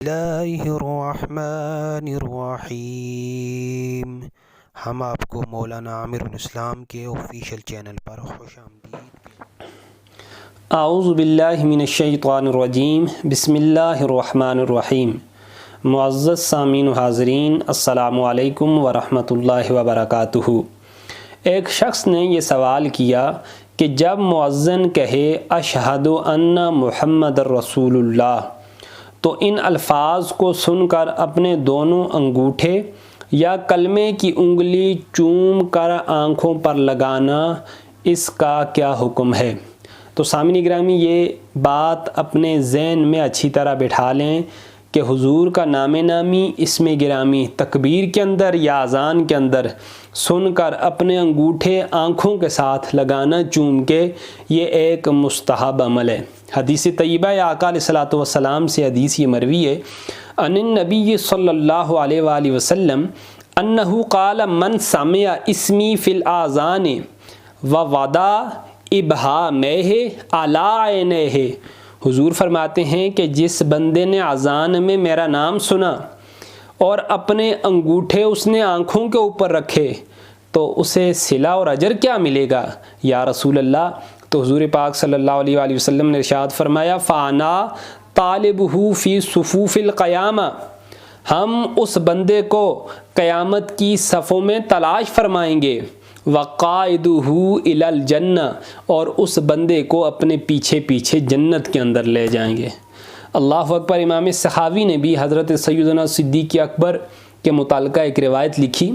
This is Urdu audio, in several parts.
اللہ الرحمن الرحیم۔ ہم آپ کو مولانا عامر الاسلام کے آفیشیل چینل پر خوش آمدید۔ اعوذ باللہ من الشیطان الرجیم، بسم اللہ الرحمن الرحیم۔ معزز سامعین و حاضرین، السلام علیکم ورحمۃ اللہ وبرکاتہ۔ ایک شخص نے یہ سوال کیا کہ جب مؤذن کہے اشہد ان محمد رسول اللہ تو ان الفاظ کو سن کر اپنے دونوں انگوٹھے یا کلمے کی انگلی چوم کر آنکھوں پر لگانا، اس کا کیا حکم ہے؟ تو سامعین گرامی، یہ بات اپنے ذہن میں اچھی طرح بٹھا لیں کہ حضور کا نام نامی، اسم گرامی تکبیر کے اندر یا اذان کے اندر سن کر اپنے انگوٹھے آنکھوں کے ساتھ لگانا چوم کے، یہ ایک مستحب عمل ہے۔ حدیث طیبہ آقا علیہ الصلوۃ والسلام سے حدیث یہ مروی ہے، ان النبی صلی اللہ علیہ وآلہ وسلم انہ قال من سمع اسمی فی الاذان ووضع ابہامہ علی عینیہ۔ حضور فرماتے ہیں کہ جس بندے نے اذان میں میرا نام سنا اور اپنے انگوٹھے اس نے آنکھوں کے اوپر رکھے تو اسے صلہ اور اجر کیا ملے گا یا رسول اللہ؟ تو حضور پاک صلی اللہ علیہ وآلہ وسلم نے ارشاد فرمایا فَأَنَا طَالِبُهُ فِي صُفُوفِ الْقِيَامَةِ، ہم اس بندے کو قیامت کی صفوں میں تلاش فرمائیں گے، وَقَائِدُهُ إِلَى الْجَنَّةِ، اور اس بندے کو اپنے پیچھے پیچھے جنت کے اندر لے جائیں گے۔ اللہ اکبر۔ امام سخاوی نے بھی حضرت سیدنا صدیق اکبر کے متعلقہ ایک روایت لکھی۔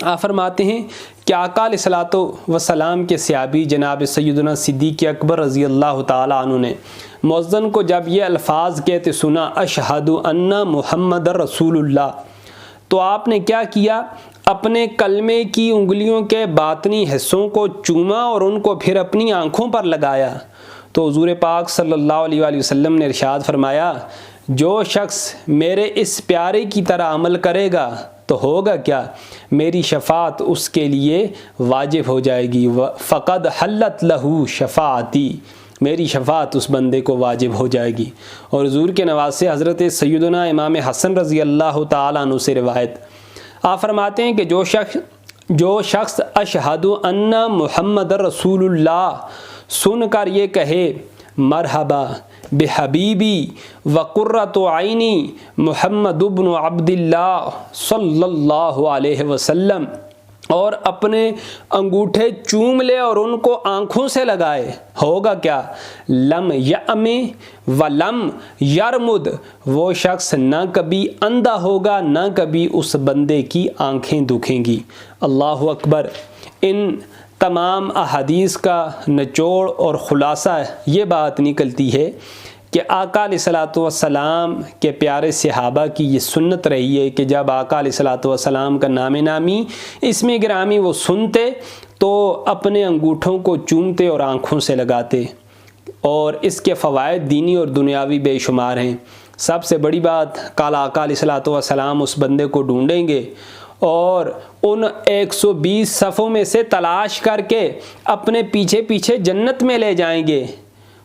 آپ فرماتے ہیں کہ آقا علیہ الصلوۃ والسلام کے صحابی جناب سیدنا صدیق اکبر رضی اللہ تعالی عنہ نے مؤذن کو جب یہ الفاظ کہتے سنا اشہد ان محمد رسول اللہ، تو آپ نے کیا کیا؟ اپنے کلمے کی انگلیوں کے باطنی حصوں کو چوما اور ان کو پھر اپنی آنکھوں پر لگایا۔ تو حضور پاک صلی اللہ علیہ وآلہ وسلم نے ارشاد فرمایا جو شخص میرے اس پیارے کی طرح عمل کرے گا تو ہوگا کیا؟ میری شفاعت اس کے لیے واجب ہو جائے گی، فقد حلت لہو شفاعتی، میری شفاعت اس بندے کو واجب ہو جائے گی۔ اور حضور کے نواسے حضرت سیدنا امام حسن رضی اللہ تعالیٰ عنہ سے روایت، آپ فرماتے ہیں کہ جو شخص اشہد ان محمد رسول اللہ سن کر یہ کہے مرحبا بحبیبی وقرۃ عینی محمد بن عبد اللہ صلی اللہ علیہ وسلم، اور اپنے انگوٹھے چوم لے اور ان کو آنکھوں سے لگائے، ہوگا کیا؟ لم یعم ولم یرمد، وہ شخص نہ کبھی اندھا ہوگا نہ کبھی اس بندے کی آنکھیں دکھیں گی۔ اللہ اکبر۔ ان تمام احادیث کا نچوڑ اور خلاصہ یہ بات نکلتی ہے کہ آقا علیہ الصلوۃ والسلام کے پیارے صحابہ کی یہ سنت رہی ہے کہ جب آقا علیہ الصلوۃ والسلام کا نام نامی، اسم گرامی وہ سنتے تو اپنے انگوٹھوں کو چومتے اور آنکھوں سے لگاتے، اور اس کے فوائد دینی اور دنیاوی بے شمار ہیں۔ سب سے بڑی بات، کل آقا علیہ الصلوۃ والسلام اس بندے کو ڈھونڈیں گے اور ان 120 صفوں میں سے تلاش کر کے اپنے پیچھے پیچھے جنت میں لے جائیں گے۔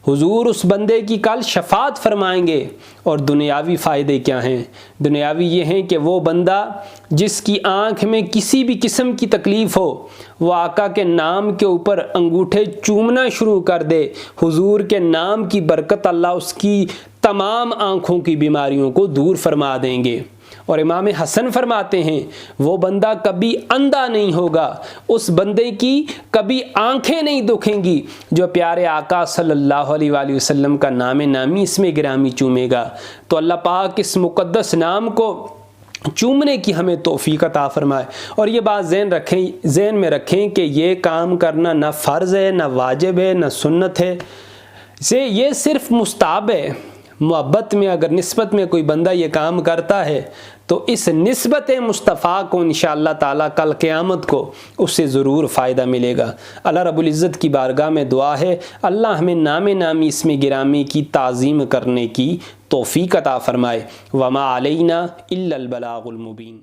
حضور اس بندے کی کل شفاعت فرمائیں گے۔ اور دنیاوی فائدے کیا ہیں؟ دنیاوی یہ ہیں کہ وہ بندہ جس کی آنکھ میں کسی بھی قسم کی تکلیف ہو، وہ آقا کے نام کے اوپر انگوٹھے چومنا شروع کر دے، حضور کے نام کی برکت اللہ اس کی تمام آنکھوں کی بیماریوں کو دور فرما دیں گے۔ اور امام حسن فرماتے ہیں وہ بندہ کبھی اندھا نہیں ہوگا، اس بندے کی کبھی آنکھیں نہیں دکھیں گی جو پیارے آقا صلی اللہ علیہ وآلہ وسلم کا نام نامی اسم گرامی چومے گا۔ تو اللہ پاک اس مقدس نام کو چومنے کی ہمیں توفیق عطا فرمائے۔ اور یہ بات ذہن میں رکھیں کہ یہ کام کرنا نہ فرض ہے، نہ واجب ہے، نہ سنت ہے، یہ صرف مستحب ہے۔ محبت میں اگر نسبت میں کوئی بندہ یہ کام کرتا ہے تو اس نسبت مصطفیٰ کو انشاءاللہ تعالیٰ کل قیامت کو اس سے ضرور فائدہ ملے گا۔ اللہ رب العزت کی بارگاہ میں دعا ہے اللہ ہمیں نام نامی اسم گرامی کی تعظیم کرنے کی توفیق عطا فرمائے۔ وما علینا الا البلاغ المبین۔